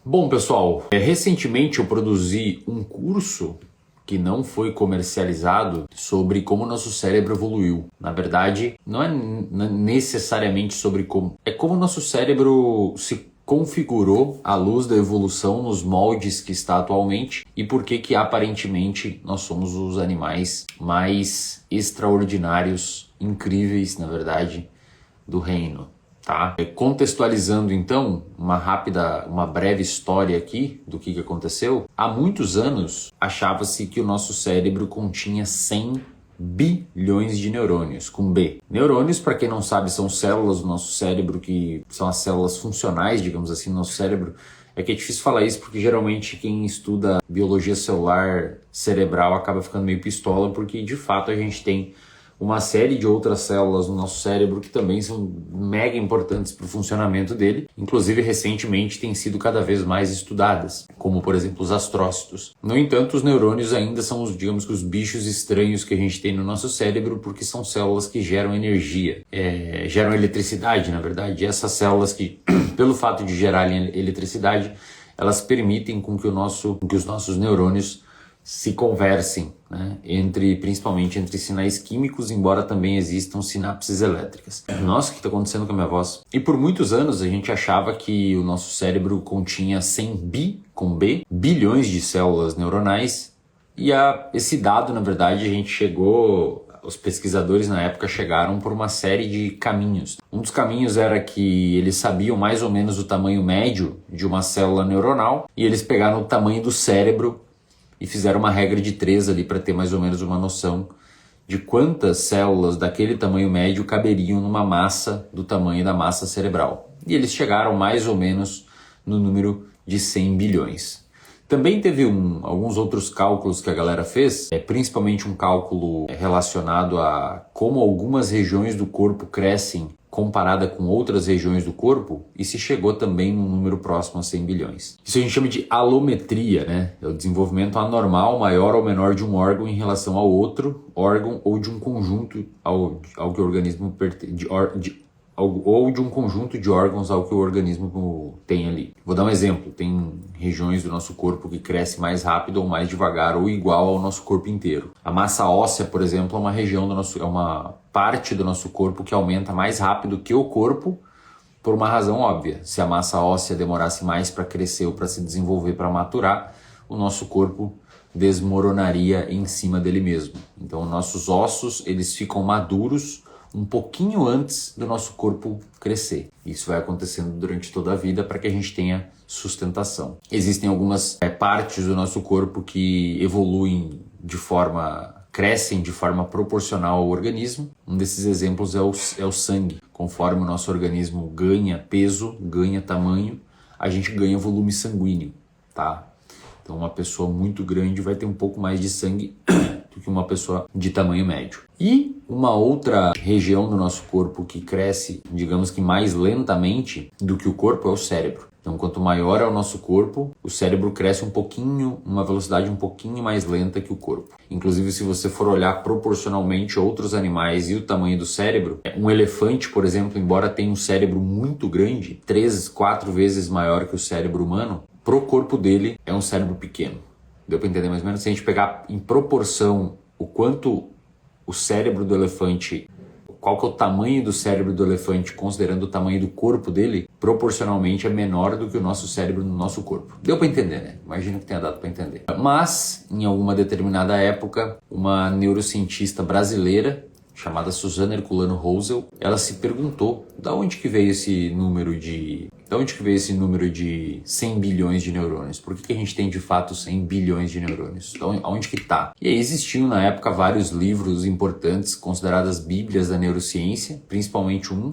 Bom, pessoal, recentemente eu produzi um curso que não foi comercializado sobre como o nosso cérebro evoluiu. Na verdade, não é necessariamente sobre como. É como o nosso cérebro se configurou à luz da evolução nos moldes que está atualmente e por que aparentemente nós somos os animais mais extraordinários, incríveis, na verdade, do reino. Tá? Contextualizando então uma breve história aqui do que aconteceu. Há muitos anos achava-se que o nosso cérebro continha 100 bilhões de neurônios, com B. Neurônios, para quem não sabe, são células do nosso cérebro que são as células funcionais, digamos assim, do nosso cérebro. É que é difícil falar isso porque geralmente quem estuda biologia celular cerebral acaba ficando meio pistola, porque de fato a gente tem uma série de outras células no nosso cérebro que também são mega importantes para o funcionamento dele. Inclusive, recentemente têm sido cada vez mais estudadas, como por exemplo os astrócitos. No entanto, os neurônios ainda são os bichos estranhos que a gente tem no nosso cérebro, porque são células que geram energia, geram eletricidade, na verdade. E essas células que, pelo fato de gerarem eletricidade, elas permitem com que os nossos neurônios se conversem, né, principalmente entre sinais químicos, embora também existam sinapses elétricas. Nossa, o que está acontecendo com a minha voz? E por muitos anos a gente achava que o nosso cérebro continha 100 bilhões de células neuronais, e esse dado, na verdade, os pesquisadores na época chegaram por uma série de caminhos. Um dos caminhos era que eles sabiam mais ou menos o tamanho médio de uma célula neuronal, e eles pegaram o tamanho do cérebro e fizeram uma regra de 3 ali para ter mais ou menos uma noção de quantas células daquele tamanho médio caberiam numa massa do tamanho da massa cerebral. E eles chegaram mais ou menos no número de 100 bilhões. Também teve alguns outros cálculos que a galera fez, principalmente um cálculo relacionado a como algumas regiões do corpo crescem comparada com outras regiões do corpo, e se chegou também num número próximo a 100 bilhões. Isso a gente chama de alometria, né? É o desenvolvimento anormal, maior ou menor de um órgão em relação ao outro órgão ou de um conjunto ao que o organismo ou de um conjunto de órgãos ao que o organismo tem ali. Vou dar um exemplo. Tem regiões do nosso corpo que crescem mais rápido ou mais devagar ou igual ao nosso corpo inteiro. A massa óssea, por exemplo, é uma parte do nosso corpo que aumenta mais rápido que o corpo, por uma razão óbvia. Se a massa óssea demorasse mais para crescer ou para se desenvolver, para maturar, o nosso corpo desmoronaria em cima dele mesmo. Então, nossos ossos, eles ficam maduros um pouquinho antes do nosso corpo crescer. Isso vai acontecendo durante toda a vida para que a gente tenha sustentação. Existem algumas partes do nosso corpo que crescem de forma proporcional ao organismo. Um desses exemplos é o sangue. Conforme o nosso organismo ganha peso, ganha tamanho, a gente ganha volume sanguíneo, tá? Então uma pessoa muito grande vai ter um pouco mais de sangue do que uma pessoa de tamanho médio. E uma outra região do nosso corpo que cresce, digamos que mais lentamente do que o corpo, é o cérebro. Então, quanto maior é o nosso corpo, o cérebro cresce uma velocidade um pouquinho mais lenta que o corpo. Inclusive, se você for olhar proporcionalmente outros animais e o tamanho do cérebro, um elefante, por exemplo, embora tenha um cérebro muito grande, 3, 4 vezes maior que o cérebro humano, pro corpo dele é um cérebro pequeno. Deu para entender mais ou menos? Se a gente pegar em proporção o quanto o cérebro do elefante, qual que é o tamanho do cérebro do elefante, considerando o tamanho do corpo dele, proporcionalmente é menor do que o nosso cérebro no nosso corpo. Deu para entender, né? Imagino que tenha dado para entender. Mas, em alguma determinada época, uma neurocientista brasileira, chamada Susana Herculano Rosel, ela se perguntou da onde que veio esse número de 100 bilhões de neurônios? Por que a gente tem de fato 100 bilhões de neurônios? Então, aonde que tá? E aí existiam na época vários livros importantes, consideradas bíblias da neurociência, principalmente um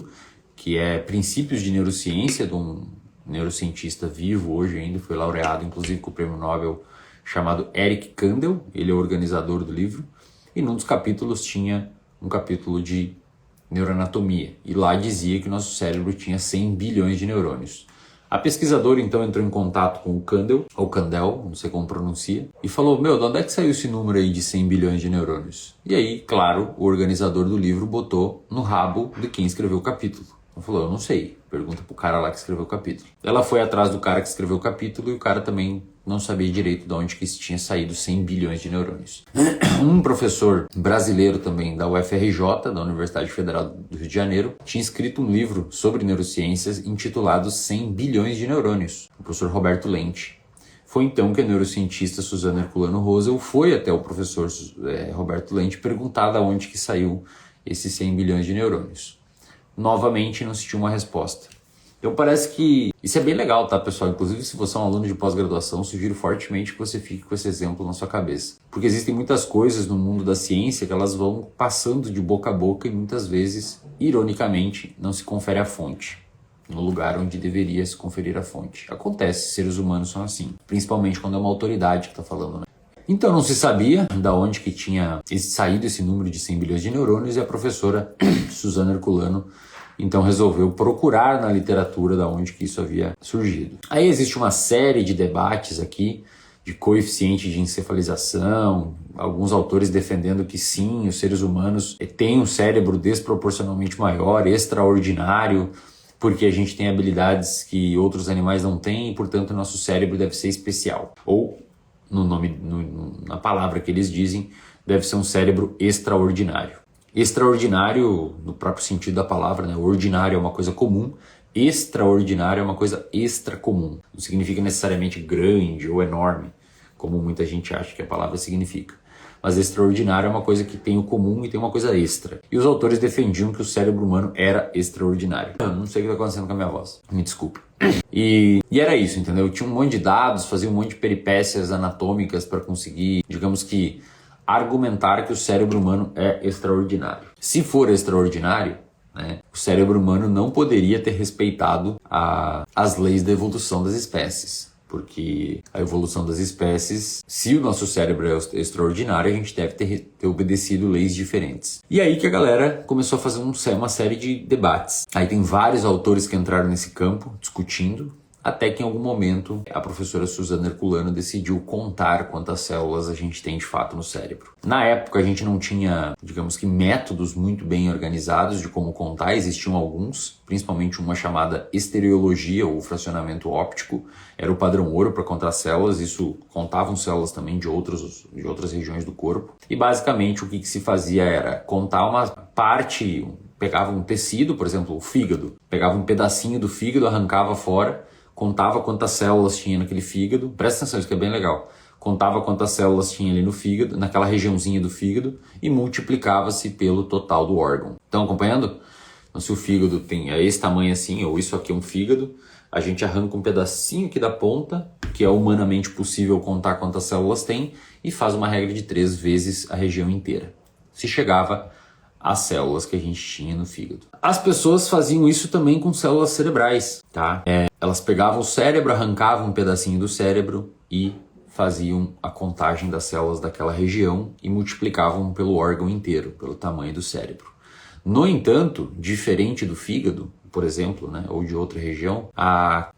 que é Princípios de Neurociência, de um neurocientista vivo hoje ainda, foi laureado inclusive com o prêmio Nobel, chamado Eric Kandel. Ele é o organizador do livro, e num dos capítulos tinha um capítulo de neuroanatomia, e lá dizia que o nosso cérebro tinha 100 bilhões de neurônios. A pesquisadora então entrou em contato com o Kandel, ou Kandel, não sei como pronuncia, e falou: de onde é que saiu esse número aí de 100 bilhões de neurônios? E aí, claro, o organizador do livro botou no rabo de quem escreveu o capítulo. Ele falou: eu não sei, Pergunta pro cara lá que escreveu o capítulo. Ela foi atrás do cara que escreveu o capítulo e o cara também não sabia direito de onde que tinha saído 100 bilhões de neurônios. Um professor brasileiro também da UFRJ, da Universidade Federal do Rio de Janeiro, tinha escrito um livro sobre neurociências intitulado 100 bilhões de neurônios, o professor Roberto Lente. Foi então que a neurocientista Suzana Herculano Rosel foi até o professor Roberto Lente perguntar de onde que saiu esses 100 bilhões de neurônios. Novamente não se tinha uma resposta. Então parece que isso é bem legal, tá, pessoal? Inclusive, se você é um aluno de pós-graduação, sugiro fortemente que você fique com esse exemplo na sua cabeça. Porque existem muitas coisas no mundo da ciência que elas vão passando de boca a boca e muitas vezes, ironicamente, não se confere a fonte no lugar onde deveria se conferir a fonte. Acontece, seres humanos são assim, principalmente quando é uma autoridade que está falando, né? Então não se sabia da onde que tinha saído esse número de 100 bilhões de neurônios e a professora Suzana Herculano então resolveu procurar na literatura da onde que isso havia surgido. Aí existe uma série de debates aqui de coeficiente de encefalização, alguns autores defendendo que sim, os seres humanos têm um cérebro desproporcionalmente maior, extraordinário, porque a gente tem habilidades que outros animais não têm e, portanto, o nosso cérebro deve ser especial. Ou, na palavra que eles dizem, deve ser um cérebro extraordinário. Extraordinário, no próprio sentido da palavra, né? Ordinário é uma coisa comum, extraordinário é uma coisa extra comum. Não significa necessariamente grande ou enorme, como muita gente acha que a palavra significa. Mas extraordinário é uma coisa que tem o comum e tem uma coisa extra. E os autores defendiam que o cérebro humano era extraordinário. Eu não sei o que está acontecendo com a minha voz, me desculpe. E era isso, entendeu? Eu tinha um monte de dados, fazia um monte de peripécias anatômicas para conseguir, digamos que, argumentar que o cérebro humano é extraordinário. Se for extraordinário, né, o cérebro humano não poderia ter respeitado as leis da evolução das espécies. Porque a evolução das espécies, se o nosso cérebro é extraordinário, a gente deve ter obedecido leis diferentes. E aí que a galera começou a fazer uma série de debates. Aí tem vários autores que entraram nesse campo, discutindo, até que em algum momento a professora Suzana Herculano decidiu contar quantas células a gente tem de fato no cérebro. Na época a gente não tinha, digamos que, métodos muito bem organizados de como contar, existiam alguns, principalmente uma chamada estereologia ou fracionamento óptico, era o padrão ouro para contar células, isso contavam células também de outras regiões do corpo. E basicamente o que se fazia era contar uma parte, pegava um tecido, por exemplo, o fígado, pegava um pedacinho do fígado, arrancava fora, contava quantas células tinha naquele fígado, presta atenção, isso que é bem legal, contava quantas células tinha ali no fígado, naquela regiãozinha do fígado, e multiplicava-se pelo total do órgão. Estão acompanhando? Então, se o fígado tem esse tamanho assim, ou isso aqui é um fígado, a gente arranca um pedacinho aqui da ponta, que é humanamente possível contar quantas células tem, e faz uma regra de 3 vezes a região inteira. Se chegava às células que a gente tinha no fígado. As pessoas faziam isso também com células cerebrais, tá? Elas pegavam o cérebro, arrancavam um pedacinho do cérebro e faziam a contagem das células daquela região e multiplicavam pelo órgão inteiro, pelo tamanho do cérebro. No entanto, diferente do fígado, por exemplo, né, ou de outra região,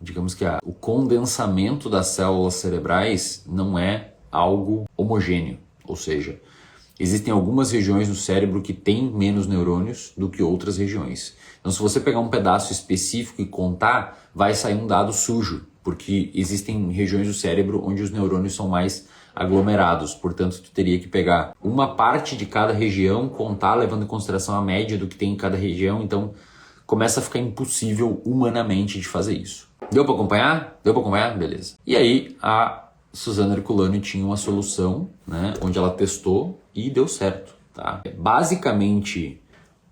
digamos que o condensamento das células cerebrais não é algo homogêneo, ou seja, existem algumas regiões no cérebro que têm menos neurônios do que outras regiões. Então, se você pegar um pedaço específico e contar, vai sair um dado sujo, porque existem regiões do cérebro onde os neurônios são mais aglomerados. Portanto, tu teria que pegar uma parte de cada região, contar, levando em consideração a média do que tem em cada região. Então, começa a ficar impossível humanamente de fazer isso. Deu para acompanhar? Deu para acompanhar? Beleza. E aí, a Suzana Herculano tinha uma solução, né, onde ela testou e deu certo, tá? Basicamente,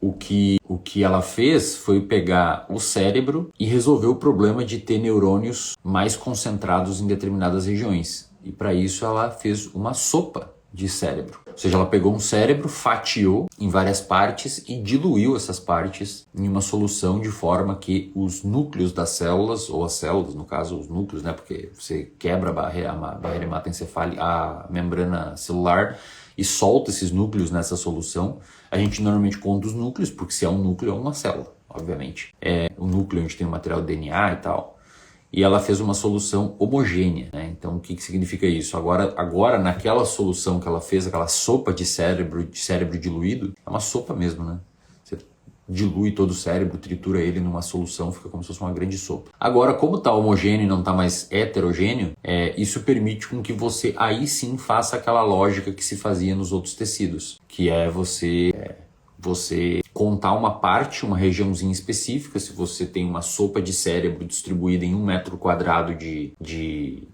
o que ela fez foi pegar o cérebro e resolver o problema de ter neurônios mais concentrados em determinadas regiões. E para isso ela fez uma sopa de cérebro. Ou seja, ela pegou um cérebro, fatiou em várias partes e diluiu essas partes em uma solução de forma que os núcleos das células, ou as células, no caso os núcleos, né, porque você quebra a barreira hematoencefálica, a membrana celular, e solta esses núcleos nessa solução. A gente normalmente conta os núcleos, porque se é um núcleo é uma célula, obviamente. É o núcleo onde tem o material DNA e tal. E ela fez uma solução homogênea, né? Então o que significa isso? Agora naquela solução que ela fez, aquela sopa de cérebro diluído, é uma sopa mesmo, né? Você dilui todo o cérebro, tritura ele numa solução, fica como se fosse uma grande sopa. Agora, como está homogêneo e não está mais heterogêneo, isso permite com que você aí sim faça aquela lógica que se fazia nos outros tecidos, que é você contar uma parte, uma regiãozinha específica. Se você tem uma sopa de cérebro distribuída em 1 metro quadrado de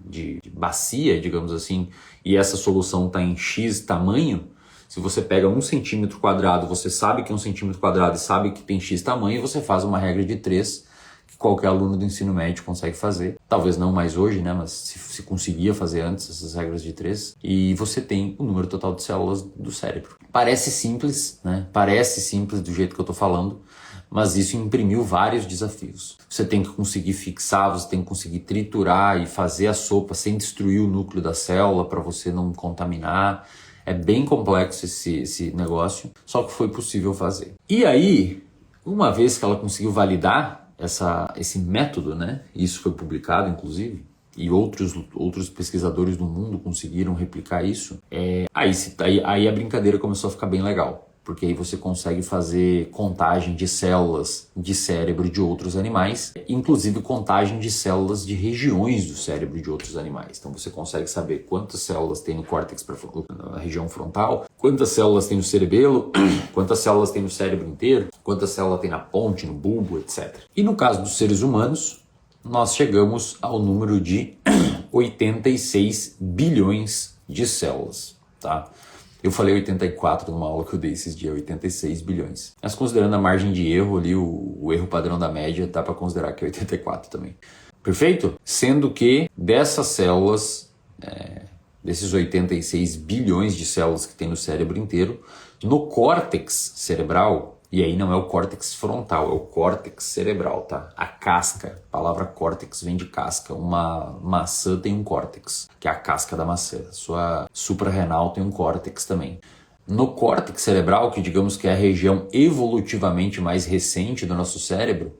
bacia, digamos assim, e essa solução está em X tamanho, se você pega 1 centímetro quadrado, você sabe que é 1 centímetro quadrado e sabe que tem X tamanho, você faz uma regra de 3, que qualquer aluno do ensino médio consegue fazer. Talvez não mais hoje, né? Mas se conseguia fazer antes essas regras de 3. E você tem o número total de células do cérebro. Parece simples, né? Parece simples do jeito que eu tô falando, mas isso imprimiu vários desafios. Você tem que conseguir fixar, você tem que conseguir triturar e fazer a sopa sem destruir o núcleo da célula para você não contaminar. É bem complexo esse negócio, só que foi possível fazer. E aí, uma vez que ela conseguiu validar esse método, né? Isso foi publicado, inclusive, e outros pesquisadores do mundo conseguiram replicar isso, aí a brincadeira começou a ficar bem legal. Porque aí você consegue fazer contagem de células de cérebro de outros animais, inclusive contagem de células de regiões do cérebro de outros animais. Então você consegue saber quantas células tem no córtex, na região frontal, quantas células tem no cerebelo, quantas células tem no cérebro inteiro, quantas células tem na ponte, no bulbo, etc. E no caso dos seres humanos, nós chegamos ao número de 86 bilhões de células, tá? Eu falei 84 numa aula que eu dei esses dias, 86 bilhões. Mas considerando a margem de erro ali, o erro padrão da média, dá para considerar que é 84 também. Perfeito? Sendo que dessas células, desses 86 bilhões de células que tem no cérebro inteiro, no córtex cerebral, e aí não é o córtex frontal, é o córtex cerebral, tá? A casca, a palavra córtex vem de casca. Uma maçã tem um córtex, que é a casca da maçã. Sua suprarrenal tem um córtex também. No córtex cerebral, que digamos que é a região evolutivamente mais recente do nosso cérebro,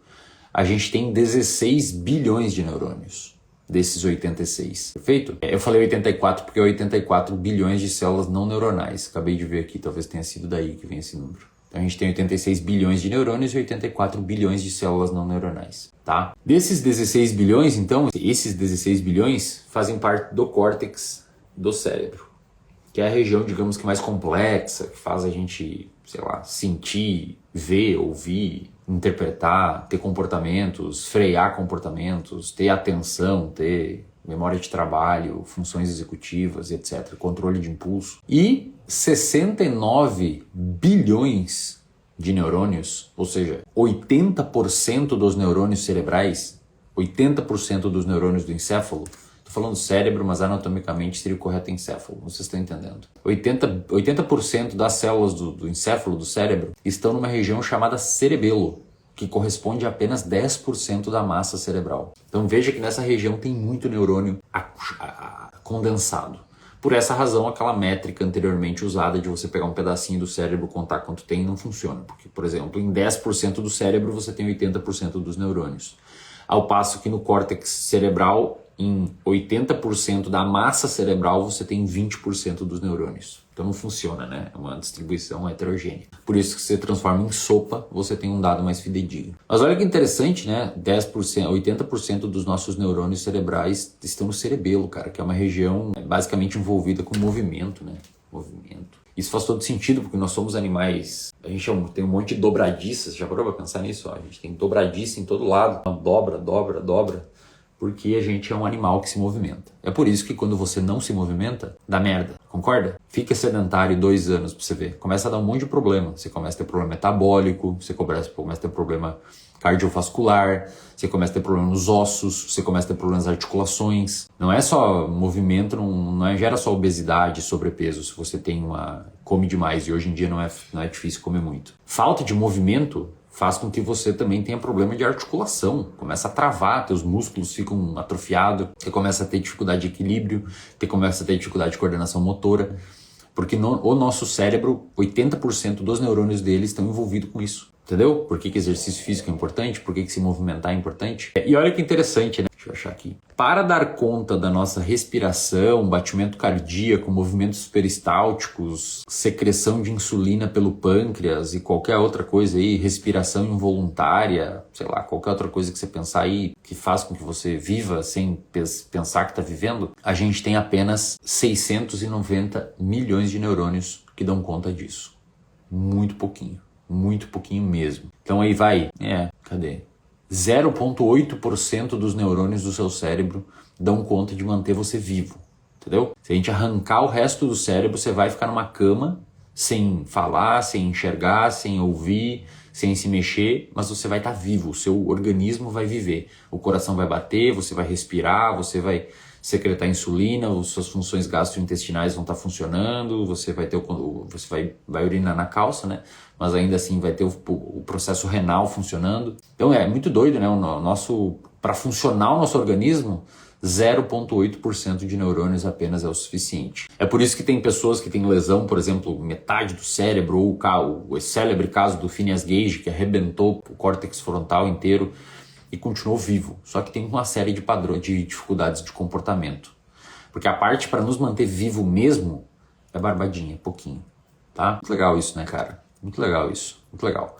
a gente tem 16 bilhões de neurônios desses 86. Perfeito? Eu falei 84 porque é 84 bilhões de células não neuronais. Acabei de ver aqui, talvez tenha sido daí que vem esse número. Então a gente tem 86 bilhões de neurônios e 84 bilhões de células não neuronais, tá? Desses 16 bilhões, então, esses 16 bilhões fazem parte do córtex do cérebro, que é a região, digamos que mais complexa, que faz a gente, sei lá, sentir, ver, ouvir, interpretar, ter comportamentos, frear comportamentos, ter atenção, ter memória de trabalho, funções executivas, etc., controle de impulso. E 69 bilhões de neurônios, ou seja, 80% dos neurônios cerebrais, 80% dos neurônios do encéfalo, estou falando cérebro, mas anatomicamente seria o correto encéfalo, vocês estão entendendo. 80% das células do encéfalo, do cérebro, estão numa região chamada cerebelo, que corresponde a apenas 10% da massa cerebral. Então veja que nessa região tem muito neurônio condensado. Por essa razão, aquela métrica anteriormente usada de você pegar um pedacinho do cérebro, contar quanto tem, não funciona. Porque, por exemplo, em 10% do cérebro você tem 80% dos neurônios. Ao passo que no córtex cerebral, em 80% da massa cerebral, você tem 20% dos neurônios. Então não funciona, né? É uma distribuição heterogênea. Por isso que você transforma em sopa, você tem um dado mais fidedigno. Mas olha que interessante, né? 80% dos nossos neurônios cerebrais estão no cerebelo, cara, que é uma região basicamente envolvida com movimento, né? Movimento. Isso faz todo sentido, porque nós somos animais. A gente tem um monte de dobradiças. Já parou pra pensar nisso? A gente tem dobradiça em todo lado. Dobra, dobra, dobra. Porque a gente é um animal que se movimenta. É por isso que quando você não se movimenta, dá merda. Concorda? Fica sedentário 2 anos pra você ver. Começa a dar um monte de problema. Você começa a ter problema metabólico, você começa a ter problema cardiovascular, você começa a ter problema nos ossos, você começa a ter problemas nas articulações. Não é só movimento, não gera só obesidade, sobrepeso, se você come demais, e hoje em dia não é difícil comer muito. Falta de movimento faz com que você também tenha problema de articulação. Começa a travar, teus músculos ficam atrofiados, você começa a ter dificuldade de equilíbrio, você começa a ter dificuldade de coordenação motora, porque o nosso cérebro, 80% dos neurônios dele estão envolvidos com isso. Entendeu? Por que exercício físico é importante? Por que se movimentar é importante? E olha que interessante, né? Deixa eu achar aqui. Para dar conta da nossa respiração, batimento cardíaco, movimentos peristálticos, secreção de insulina pelo pâncreas e qualquer outra coisa aí, respiração involuntária, sei lá, qualquer outra coisa que você pensar aí que faz com que você viva sem pensar que está vivendo, a gente tem apenas 690 milhões de neurônios que dão conta disso. Muito pouquinho mesmo. Então aí vai, cadê? 0,8% dos neurônios do seu cérebro dão conta de manter você vivo, entendeu? Se a gente arrancar o resto do cérebro, você vai ficar numa cama sem falar, sem enxergar, sem ouvir, sem se mexer, mas você vai estar vivo, o seu organismo vai viver. O coração vai bater, você vai respirar, você vai secretar insulina, as suas funções gastrointestinais vão estar funcionando, você vai ter você vai urinar na calça, né? Mas ainda assim vai ter o processo renal funcionando. Então é muito doido, né? Para funcionar o nosso organismo, 0,8% de neurônios apenas é o suficiente. É por isso que tem pessoas que têm lesão, por exemplo, metade do cérebro, ou o célebre caso do Phineas Gage, que arrebentou o córtex frontal inteiro e continuou vivo. Só que tem uma série de padrões, de dificuldades de comportamento. Porque a parte para nos manter vivo mesmo é barbadinha, pouquinho. Tá? Muito legal isso, né, cara? Muito legal isso. Muito legal.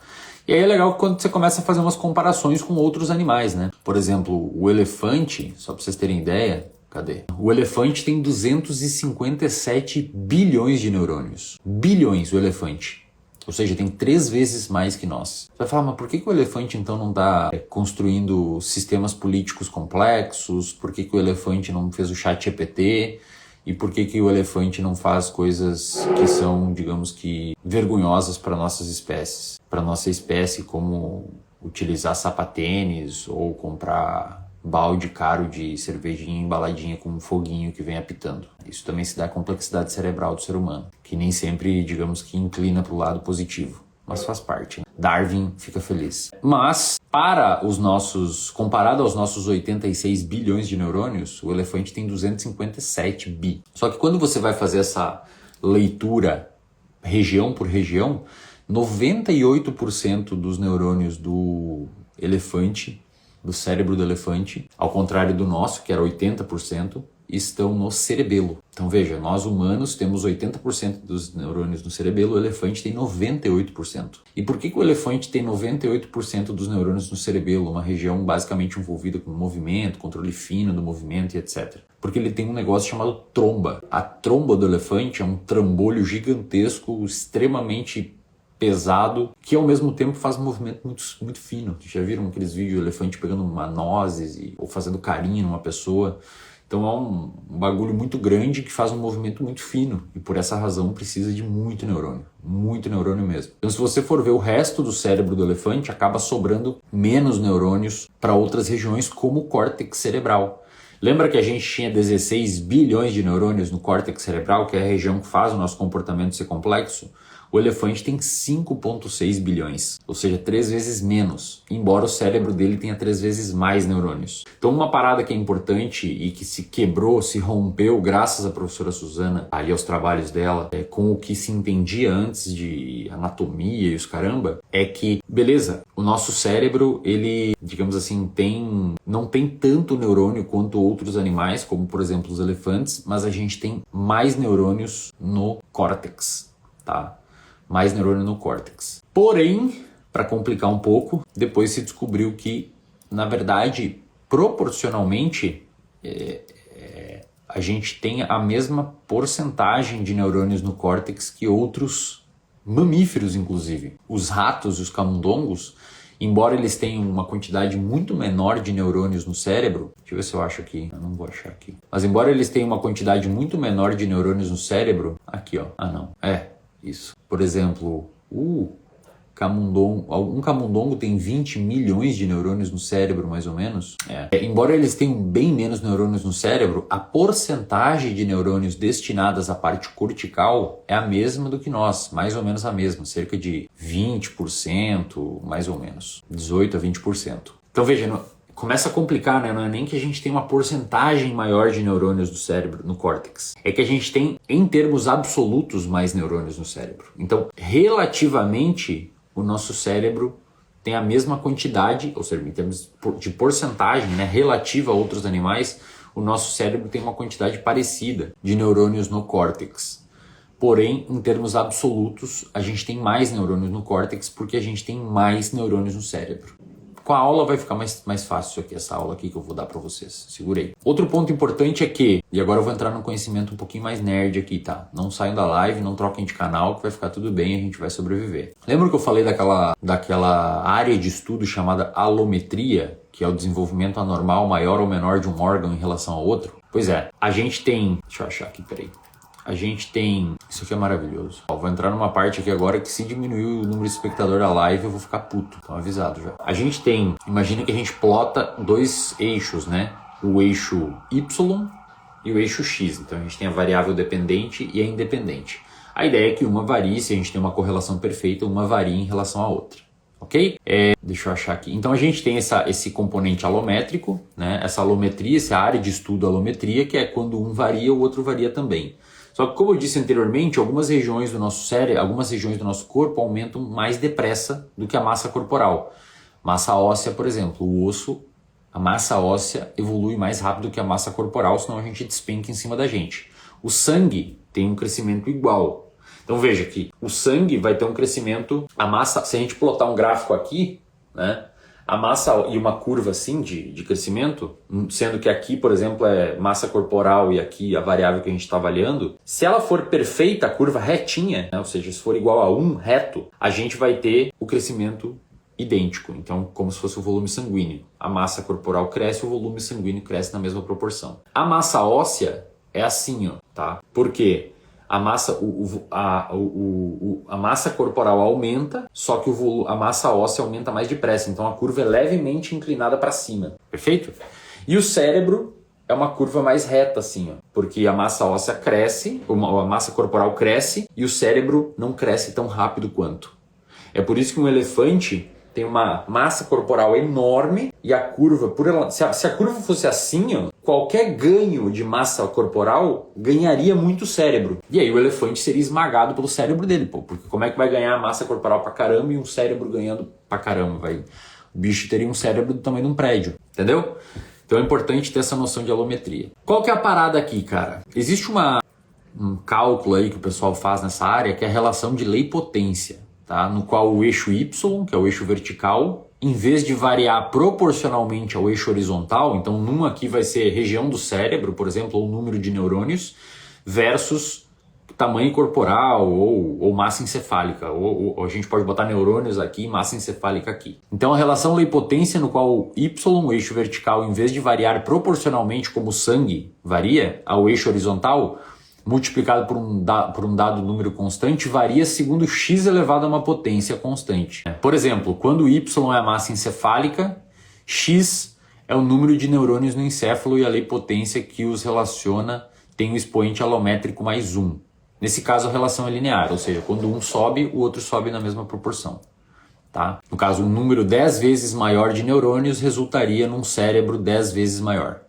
E aí é legal quando você começa a fazer umas comparações com outros animais, né? Por exemplo, o elefante, só para vocês terem ideia, cadê? O elefante tem 257 bilhões de neurônios. Bilhões, o elefante. Ou seja, tem 3 vezes mais que nós. Você vai falar, mas por que o elefante então não está construindo sistemas políticos complexos? Por que o elefante não fez o ChatGPT? E por que o elefante não faz coisas que são, digamos que, vergonhosas para nossas espécies? Para nossa espécie, como utilizar sapatênis ou comprar balde caro de cervejinha embaladinha com um foguinho que vem apitando. Isso também se dá à complexidade cerebral do ser humano, que nem sempre, digamos que, inclina para o lado positivo, mas faz parte, né? Darwin fica feliz. Mas, comparado aos nossos 86 bilhões de neurônios, o elefante tem 257 bi. Só que quando você vai fazer essa leitura região por região, 98% dos neurônios do elefante, do cérebro do elefante, ao contrário do nosso, que era 80%, estão no cerebelo. Então veja, nós humanos temos 80% dos neurônios no cerebelo, o elefante tem 98%. E por que o elefante tem 98% dos neurônios no cerebelo, uma região basicamente envolvida com movimento, controle fino do movimento e etc? Porque ele tem um negócio chamado tromba. A tromba do elefante é um trambolho gigantesco, extremamente pesado, que ao mesmo tempo faz um movimento muito fino. Já viram aqueles vídeos do elefante pegando uma nozes ou fazendo carinho numa pessoa? Então é um bagulho muito grande que faz um movimento muito fino e por essa razão precisa de muito neurônio mesmo. Então se você for ver o resto do cérebro do elefante, acaba sobrando menos neurônios para outras regiões como o córtex cerebral. Lembra que a gente tinha 16 bilhões de neurônios no córtex cerebral, que é a região que faz o nosso comportamento ser complexo? O elefante tem 5,6 bilhões, ou seja, 3 vezes menos, embora o cérebro dele tenha 3 vezes mais neurônios. Então uma parada que é importante e que se quebrou, se rompeu graças à professora Suzana e aos trabalhos dela, com o que se entendia antes de anatomia e os caramba, é que, beleza, o nosso cérebro, ele, digamos assim, não tem tanto neurônio quanto outros animais, como por exemplo os elefantes, mas a gente tem mais neurônios no córtex, tá? Mais neurônio no córtex. Porém, para complicar um pouco, depois se descobriu que, na verdade, proporcionalmente, a gente tem a mesma porcentagem de neurônios no córtex que outros mamíferos, inclusive. Os ratos e os camundongos, embora eles tenham uma quantidade muito menor de neurônios no cérebro, deixa eu ver se eu acho aqui, eu não vou achar aqui, mas embora eles tenham uma quantidade muito menor de neurônios no cérebro, aqui ó, isso. Por exemplo, um camundongo tem 20 milhões de neurônios no cérebro, mais ou menos. Embora eles tenham bem menos neurônios no cérebro, a porcentagem de neurônios destinadas à parte cortical é a mesma do que nós, mais ou menos a mesma, cerca de 20%, mais ou menos, 18 a 20%. Então veja, começa a complicar, né? Não é nem que a gente tem uma porcentagem maior de neurônios do cérebro, no córtex. É que a gente tem, em termos absolutos, mais neurônios no cérebro. Então, relativamente, o nosso cérebro tem a mesma quantidade, ou seja, em termos de porcentagem, né, relativa a outros animais, o nosso cérebro tem uma quantidade parecida de neurônios no córtex. Porém, em termos absolutos, a gente tem mais neurônios no córtex porque a gente tem mais neurônios no cérebro. Com a aula vai ficar mais fácil isso aqui, essa aula aqui que eu vou dar para vocês. Segurei. Outro ponto importante é que, e agora eu vou entrar num conhecimento um pouquinho mais nerd aqui, tá? Não saiam da live, não troquem de canal, que vai ficar tudo bem, a gente vai sobreviver. Lembra que eu falei daquela área de estudo chamada alometria, que é o desenvolvimento anormal maior ou menor de um órgão em relação ao outro? Pois é, a gente tem... Deixa eu achar aqui, peraí. A gente tem... Isso aqui é maravilhoso. Ó, vou entrar numa parte aqui agora que se diminuir o número de espectador da live eu vou ficar puto. Então avisado já. A gente tem... Imagina que a gente plota dois eixos, né? O eixo Y e o eixo X. Então a gente tem a variável dependente e a independente. A ideia é que uma varie, se a gente tem uma correlação perfeita, uma varie em relação à outra. Ok? Deixa eu achar aqui. Então a gente tem esse componente alométrico, né? Essa alometria, essa área de estudo alometria, que é quando um varia, o outro varia também. Só que, como eu disse anteriormente, algumas regiões do nosso cérebro, algumas regiões do nosso corpo aumentam mais depressa do que a massa corporal. Massa óssea, por exemplo, o osso, a massa óssea evolui mais rápido que a massa corporal, senão a gente despenca em cima da gente. O sangue tem um crescimento igual. Então veja que o sangue vai ter um crescimento, a massa, se a gente plotar um gráfico aqui, né? A massa e uma curva assim de crescimento, sendo que aqui, por exemplo, é massa corporal e aqui a variável que a gente está avaliando, se ela for perfeita, a curva retinha, né? Ou seja, se for igual a 1 reto, a gente vai ter o crescimento idêntico. Então, como se fosse o volume sanguíneo. A massa corporal cresce, o volume sanguíneo cresce na mesma proporção. A massa óssea é assim, ó, tá? Por quê? A massa, a massa corporal aumenta, só que a massa óssea aumenta mais depressa. Então a curva é levemente inclinada para cima. Perfeito? E o cérebro é uma curva mais reta assim, ó, porque a massa óssea cresce, a massa corporal cresce e o cérebro não cresce tão rápido quanto. É por isso que um elefante tem uma massa corporal enorme e a curva, se a curva fosse assim, ó, qualquer ganho de massa corporal ganharia muito cérebro. E aí o elefante seria esmagado pelo cérebro dele, pô, porque como é que vai ganhar massa corporal pra caramba e um cérebro ganhando pra caramba? O bicho teria um cérebro do tamanho de um prédio, entendeu? Então é importante ter essa noção de alometria. Qual que é a parada aqui, cara? Existe um cálculo aí que o pessoal faz nessa área que é a relação de lei potência. Tá? No qual o eixo Y, que é o eixo vertical, em vez de variar proporcionalmente ao eixo horizontal, então num aqui vai ser região do cérebro, por exemplo, ou número de neurônios, versus tamanho corporal ou massa encefálica, ou a gente pode botar neurônios aqui e massa encefálica aqui. Então a relação lei-potência no qual o Y, o eixo vertical, em vez de variar proporcionalmente como o sangue varia ao eixo horizontal, multiplicado por um dado número constante, varia segundo x elevado a uma potência constante. Por exemplo, quando y é a massa encefálica, x é o número de neurônios no encéfalo e a lei potência que os relaciona tem um expoente alométrico mais 1. Nesse caso, a relação é linear, ou seja, quando um sobe, o outro sobe na mesma proporção. Tá? No caso, um número 10 vezes maior de neurônios resultaria num cérebro 10 vezes maior.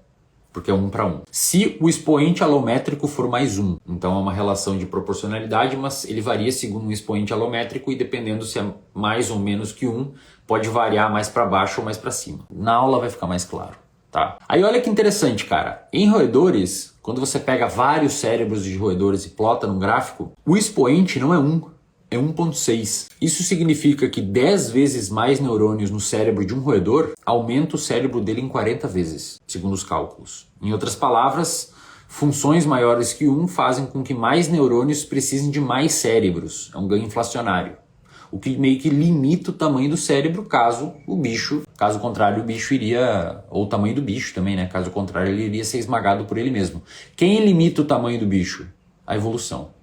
Porque é 1 para 1. Se o expoente alométrico for mais 1, então é uma relação de proporcionalidade, mas ele varia segundo um expoente alométrico e dependendo se é mais ou menos que 1, pode variar mais para baixo ou mais para cima. Na aula vai ficar mais claro, tá? Aí olha que interessante, cara. Em roedores, quando você pega vários cérebros de roedores e plota num gráfico, o expoente não é 1. É 1,6. Isso significa que 10 vezes mais neurônios no cérebro de um roedor aumenta o cérebro dele em 40 vezes, segundo os cálculos. Em outras palavras, funções maiores que 1 fazem com que mais neurônios precisem de mais cérebros. É um ganho inflacionário. O que meio que limita o tamanho do cérebro caso contrário, o bicho iria... Ou o tamanho do bicho também, né? Caso contrário, ele iria ser esmagado por ele mesmo. Quem limita o tamanho do bicho? A evolução.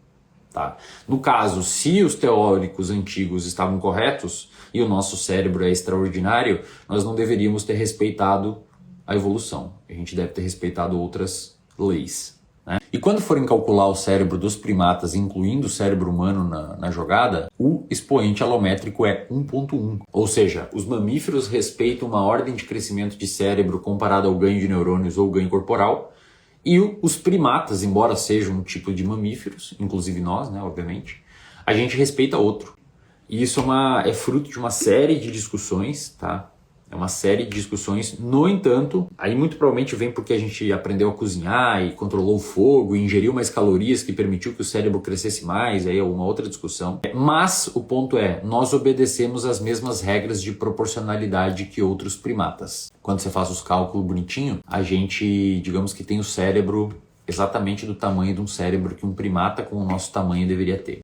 Tá? No caso, se os teóricos antigos estavam corretos e o nosso cérebro é extraordinário, nós não deveríamos ter respeitado a evolução. A gente deve ter respeitado outras leis. Né? E quando forem calcular o cérebro dos primatas, incluindo o cérebro humano na jogada, o expoente alométrico é 1,1. Ou seja, os mamíferos respeitam uma ordem de crescimento de cérebro comparado ao ganho de neurônios ou ganho corporal, e os primatas, embora sejam um tipo de mamíferos, inclusive nós, né, obviamente, a gente respeita outro. E isso é fruto de uma série de discussões, tá? É uma série de discussões. No entanto, aí muito provavelmente vem porque a gente aprendeu a cozinhar e controlou o fogo, e ingeriu mais calorias que permitiu que o cérebro crescesse mais, aí é uma outra discussão. Mas o ponto é, nós obedecemos as mesmas regras de proporcionalidade que outros primatas. Quando você faz os cálculos bonitinho, a gente, digamos que tem o cérebro exatamente do tamanho de um cérebro que um primata com o nosso tamanho deveria ter.